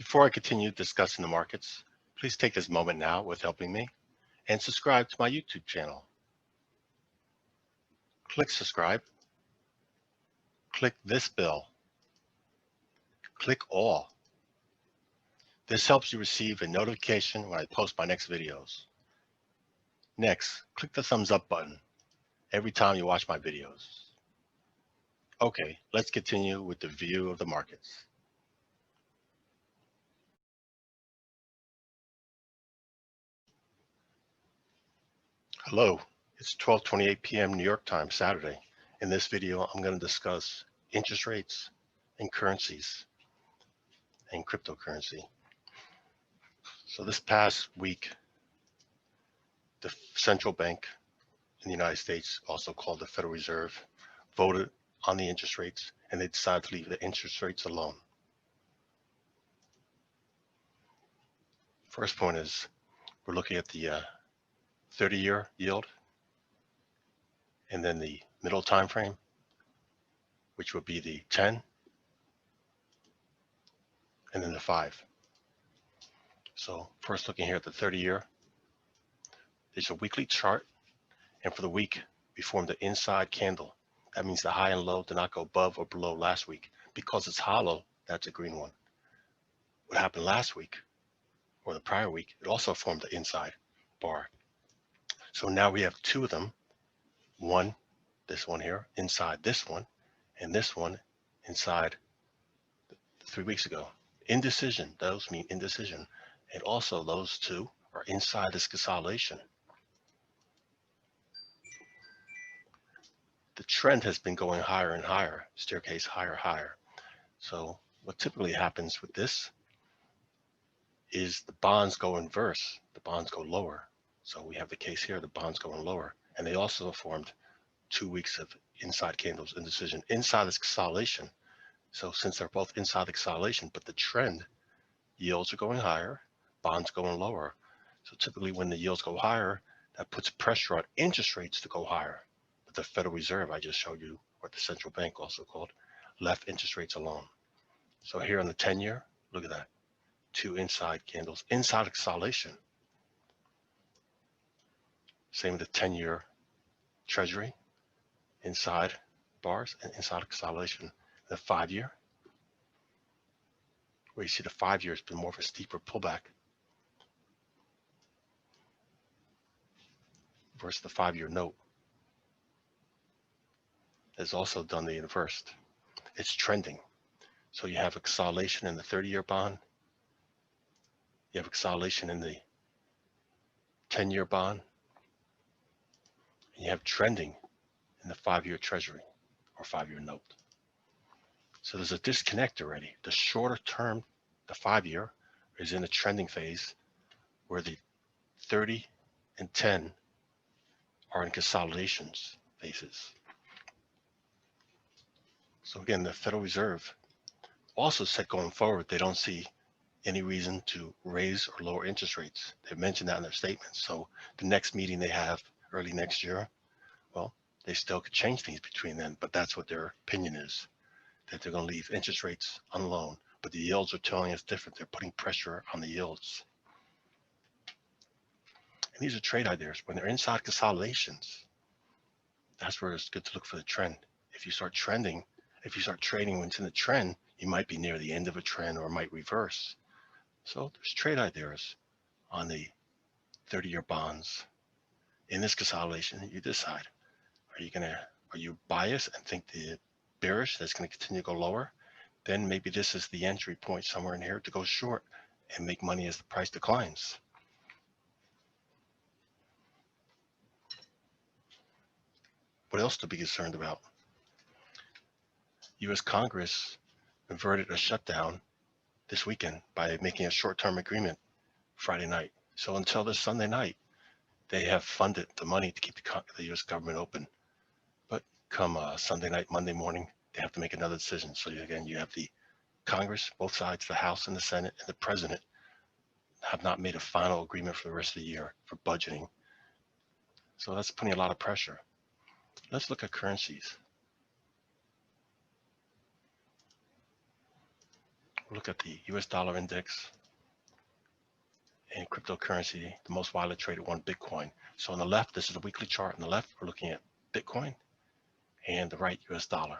Before I continue discussing the markets, please take this moment now with helping me and subscribe to my YouTube channel. Click subscribe. Click this bell. Click all. This helps you receive a notification when I post my next videos. Next, click the thumbs up button every time you watch my videos. Okay, let's continue with the view of the markets. Hello, it's 12:28 p.m. New York time, Saturday. In this video, I'm going to discuss interest rates and currencies and cryptocurrency. So this past week, the central bank in the United States, also called the Federal Reserve, voted on the interest rates, and they decided to leave the interest rates alone. First point is we're looking at the 30-year yield, and then the middle time frame, which would be the 10, and then the 5. So first looking here at the 30-year, there's a weekly chart, and for the week, we formed the inside candle. That means the high and low did not go above or below last week. Because it's hollow, that's a green one. What happened last week, or the prior week, it also formed the inside bar. So now we have two of them. One, this one here, inside this one, and this one inside 3 weeks ago. Indecision, those mean indecision. And also those two are inside this consolidation. The trend has been going higher and higher, staircase higher, higher. So what typically happens with this is the bonds go inverse, the bonds go lower. So we have the case here, the bonds going lower, and they also formed 2 weeks of inside candles, indecision, inside this consolidation. So since they're both inside the consolidation, but the trend, yields are going higher, bonds going lower. So typically when the yields go higher, that puts pressure on interest rates to go higher. But the Federal Reserve, I just showed you, or the central bank also called, left interest rates alone. So here on the 10-year, look at that. Two inside candles, inside consolidation. Same with the 10-year Treasury, inside bars and inside consolidation. The 5-year, where you see the 5-year has been more of a steeper pullback versus the 5-year note. Has also done the inverse. It's trending. So you have a consolidation in the 30-year bond. You have a consolidation in the 10-year bond. And you have trending in the 5-year Treasury or 5-year note. So there's a disconnect already. The shorter term, the 5-year, is in the trending phase, where the 30 and 10 are in consolidations phases. So again, the Federal Reserve also said going forward, they don't see any reason to raise or lower interest rates. They've mentioned that in their statements. So the next meeting they have early next year, well, they still could change things between then, but that's what their opinion is, that they're going to leave interest rates alone. But the yields are telling us different. They're putting pressure on the yields. And these are trade ideas. When they're inside consolidations, that's where it's good to look for the trend. If you start trending, if you start trading when it's in the trend, you might be near the end of a trend or it might reverse. So there's trade ideas on the 30-year bonds. In this consolidation, you decide, are you biased and think the bearish that's going to continue to go lower? Then maybe this is the entry point somewhere in here to go short and make money as the price declines. What else to be concerned about? U.S. Congress averted a shutdown this weekend by making a short-term agreement Friday night. So until this Sunday night, they have funded the money to keep the U.S. government open. But come Sunday night, Monday morning, they have to make another decision. So again, you have the Congress, both sides, the House and the Senate, and the President have not made a final agreement for the rest of the year for budgeting. So that's putting a lot of pressure. Let's look at currencies. We'll look at the US dollar index and cryptocurrency, the most widely traded one, Bitcoin. So on the left, this is a weekly chart. On the left, we're looking at Bitcoin, and the right, US dollar.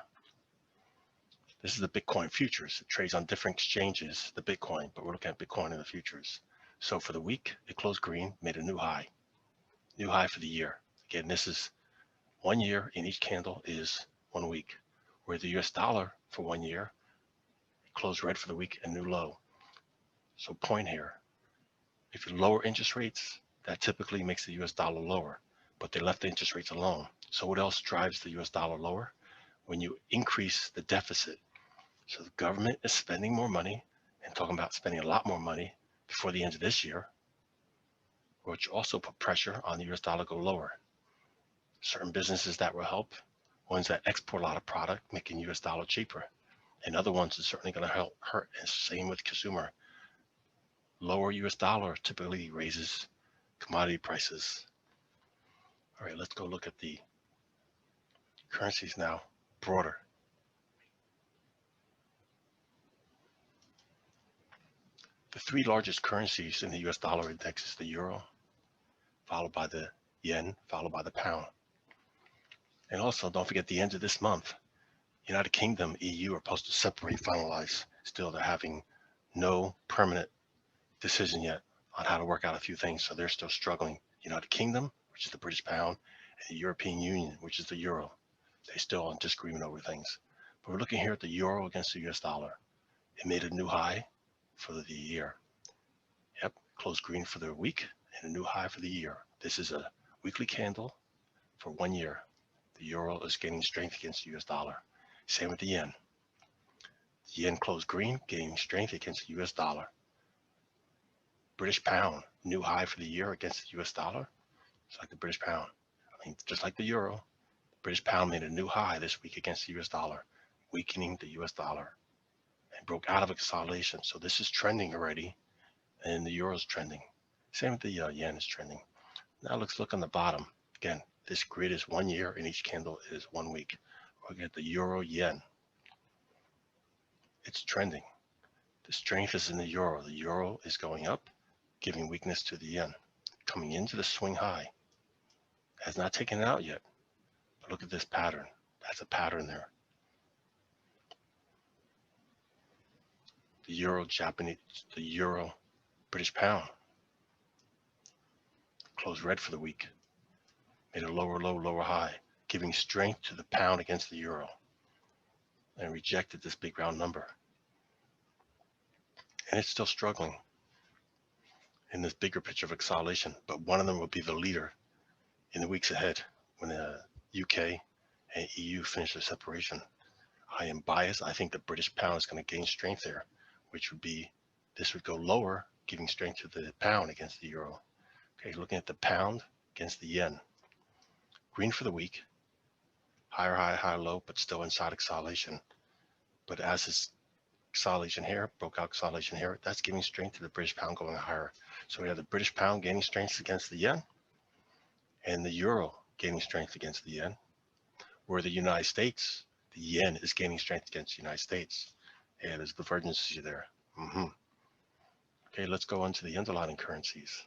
This is the Bitcoin futures. It trades on different exchanges, the Bitcoin, but we're looking at Bitcoin in the futures. So for the week, it closed green, made a new high for the year. Again, this is 1 year in each candle is 1 week, where the US dollar for 1 year closed red for the week, a new low. So point here, if you lower interest rates, that typically makes the US dollar lower, but they left the interest rates alone. So what else drives the US dollar lower? When you increase the deficit. So the government is spending more money and talking about spending a lot more money before the end of this year, which also put pressure on the US dollar go lower. Certain businesses that will help, ones that export a lot of product, making US dollar cheaper. And other ones is certainly going to help hurt. And same with consumer. Lower US dollar typically raises commodity prices. All right, let's go look at the currencies now, broader. The three largest currencies in the US dollar index is the euro, followed by the yen, followed by the pound. And also, don't forget the end of this month, United Kingdom, EU are supposed to separate, finalize. Still, they're having no permanent decision yet on how to work out a few things. So they're still struggling. United Kingdom, which is the British pound, and the European Union, which is the euro. They still in disagreement over things. But we're looking here at the euro against the US dollar. It made a new high for the year. Yep, closed green for the week and a new high for the year. This is a weekly candle for 1 year. The euro is gaining strength against the US dollar. Same with the yen. The yen closed green, gaining strength against the US dollar. British pound, new high for the year against the US dollar. It's like the British pound. I mean, just like the euro, the British pound made a new high this week against the US dollar, weakening the US dollar and broke out of a consolidation. So this is trending already, and the euro is trending. Same with the yen is trending. Now let's look on the bottom. Again, this grid is 1 year and each candle is 1 week. We'll get the euro yen. It's trending. The strength is in the euro. The euro is going up, giving weakness to the yen. Coming into the swing high. Has not taken it out yet. But look at this pattern. That's a pattern there. The euro British pound closed red for the week. Made a lower low, lower high, giving strength to the pound against the euro. And rejected this big round number. And it's still struggling in this bigger picture of consolidation, but one of them will be the leader in the weeks ahead when the UK and EU finish their separation. I am biased. I think the British pound is going to gain strength there, which would be, this would go lower, giving strength to the pound against the euro. Okay, looking at the pound against the yen. Green for the week, higher high, higher low, but still inside consolidation. But as this consolidation here, broke out consolidation here, that's giving strength to the British pound going higher. So we have the British pound gaining strength against the yen and the euro gaining strength against the yen, where the United States, the yen is gaining strength against the United States. Yeah, there's divergence there. Okay, let's go on to the underlying currencies.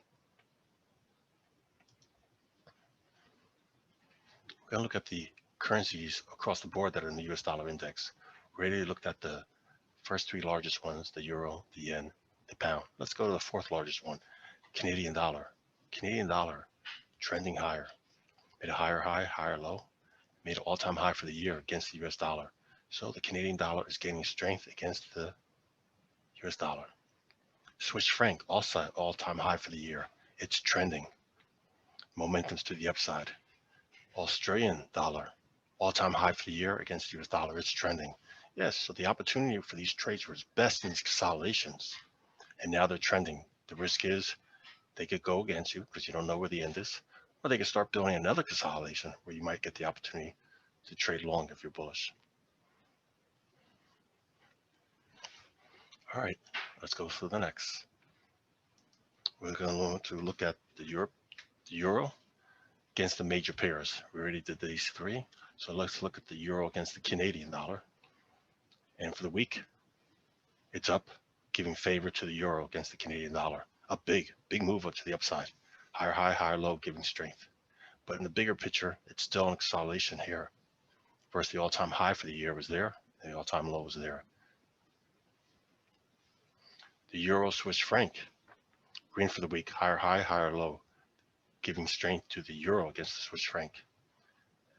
We're going to look at the currencies across the board that are in the US dollar index. We already looked at the first three largest ones, the euro, the yen, the pound. Let's go to the fourth largest one, Canadian dollar. Canadian dollar trending higher. Made a higher high, higher low. Made an all-time high for the year against the US dollar. So the Canadian dollar is gaining strength against the US dollar. Swiss franc also all-time high for the year. It's trending. Momentum's to the upside. Australian dollar, all-time high for the year against the US dollar. It's trending. Yes, so the opportunity for these trades was best in these consolidations, and now they're trending. The risk is they could go against you because you don't know where the end is, or they could start building another consolidation where you might get the opportunity to trade long if you're bullish. All right, let's go through the next. We're going to look at the euro against the major pairs. We already did these three. So let's look at the euro against the Canadian dollar. And for the week, It's up, giving favor to the euro against the Canadian dollar. A big move up to the upside. Higher high, higher low, giving strength. But in the bigger picture, it's still in consolidation here. First, the all-time high for the year was there, and the all-time low was there. The euro Swiss franc, green for the week, higher high, higher low, giving strength to the euro against the Swiss franc.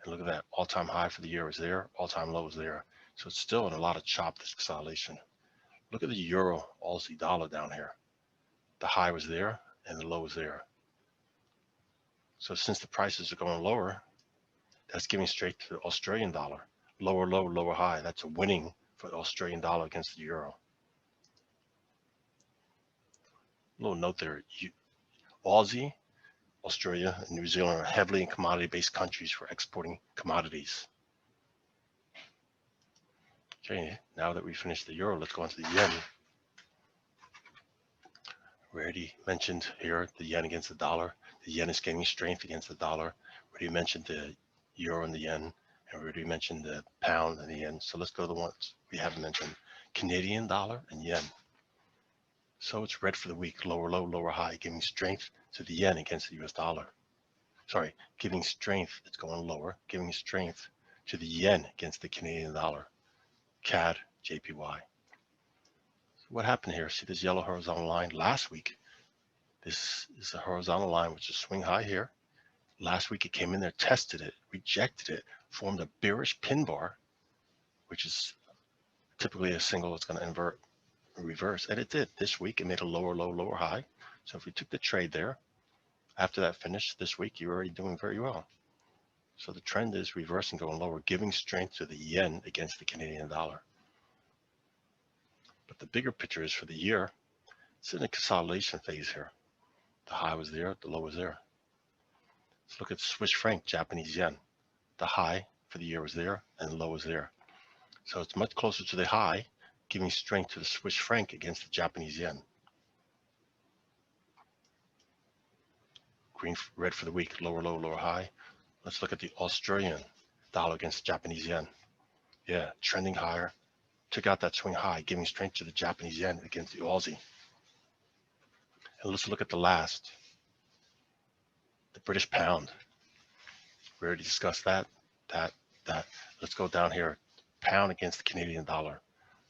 And look at that, all-time high for the year is there, all-time low is there. So it's still in a lot of chop, this consolidation. Look at the euro Aussie dollar down here. The high was there and the low was there. So since the prices are going lower, that's giving straight to the Australian dollar. Lower low, lower high. That's a winning for the Australian dollar against the euro. Little note there, Aussie, Australia, and New Zealand are heavily in commodity-based countries for exporting commodities. Okay, now that we finished the euro, let's go on to the yen. We already mentioned here the yen against the dollar. The yen is gaining strength against the dollar. We already mentioned the euro and the yen, and we already mentioned the pound and the yen. So let's go to the ones we haven't mentioned. Canadian dollar and yen. So it's red for the week, lower low, lower high, giving strength to the yen against the US dollar. Sorry, giving strength, it's going lower, giving strength to the yen against the Canadian dollar. CAD, JPY. What happened here? See this yellow horizontal line last week? This is a horizontal line, which is swing high here. Last week it came in there, tested it, rejected it, formed a bearish pin bar, which is typically a signal that's going to invert or reverse. And it did. This week it made a lower low, lower high. So if we took the trade there, after that finish this week, you're already doing very well. So the trend is reversing, going lower, giving strength to the yen against the Canadian dollar. But the bigger picture is for the year, it's in a consolidation phase here. The high was there, the low was there. Let's look at Swiss franc, Japanese yen. The high for the year was there and the low was there. So it's much closer to the high, giving strength to the Swiss franc against the Japanese yen. Green, red for the week, lower low, lower high. Let's look at the Australian dollar against the Japanese yen. Yeah, trending higher. Took out that swing high, giving strength to the Japanese yen against the Aussie. And let's look at the last, the British pound. We already discussed that. Let's go down here. Pound against the Canadian dollar.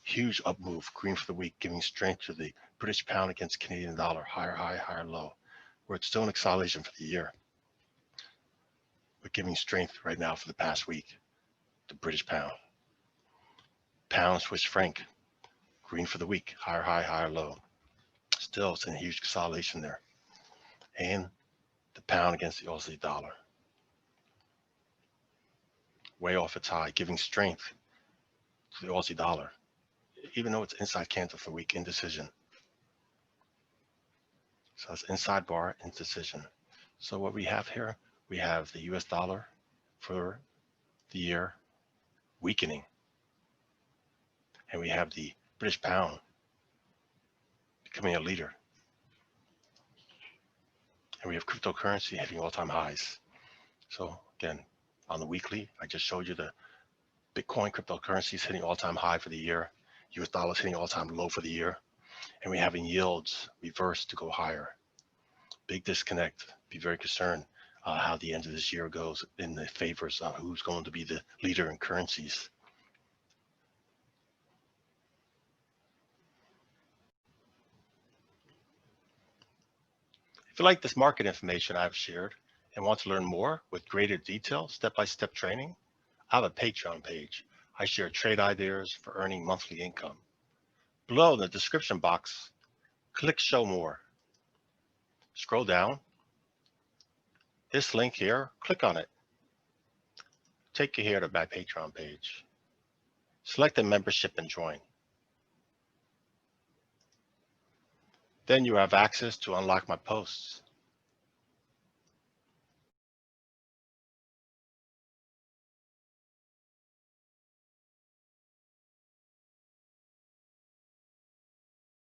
Huge up move, green for the week, giving strength to the British pound against Canadian dollar. Higher high, higher low. Where it's still in acceleration for the year. We're giving strength right now for the past week. The British pound. Pound, Swiss franc. Green for the week, higher high, higher low. Still, it's in a huge consolidation there. And the pound against the Aussie dollar. Way off its high, giving strength to the Aussie dollar, even though it's inside candle for weak indecision. So it's inside bar, indecision. So what we have here, we have the US dollar for the year weakening. And we have the British pound becoming a leader. And we have cryptocurrency hitting all-time highs. So again, on the weekly, I just showed you the Bitcoin cryptocurrencies hitting all-time high for the year. US dollars hitting all-time low for the year. And we're having yields reverse to go higher. Big disconnect. Be very concerned how the end of this year goes in the favors of who's going to be the leader in currencies. If you like this market information I've shared and want to learn more with greater detail, step-by-step training, I have a Patreon page. I share trade ideas for earning monthly income. Below in the description box, click Show More. Scroll down. This link here, click on it. Take you here to my Patreon page. Select a membership and join. Then you have access to unlock my posts.